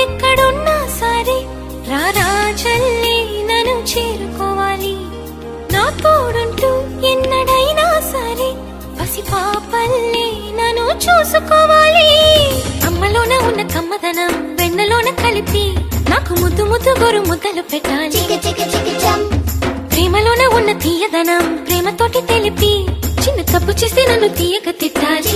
ఎక్కడున్నా సరే రారాజల్లే నన్ను చేరుకోవాలి. నా తోడుంటూ ఎన్నడైనా సరే పసి పాపల్లే నన్ను చూసుకోవాలి. అమ్మలోన ఉన్న కమ్మదనం వెన్నలోన కలిపి నాకు ముద్దు ముద్దు గొరు ముద్దలు పెట్టాలి. ప్రేమలోన ఉన్న తీయదనం ప్రేమతోటి తెలిపి చిన్న తప్పు చేస్తే నన్ను తీయక తిట్టాలి.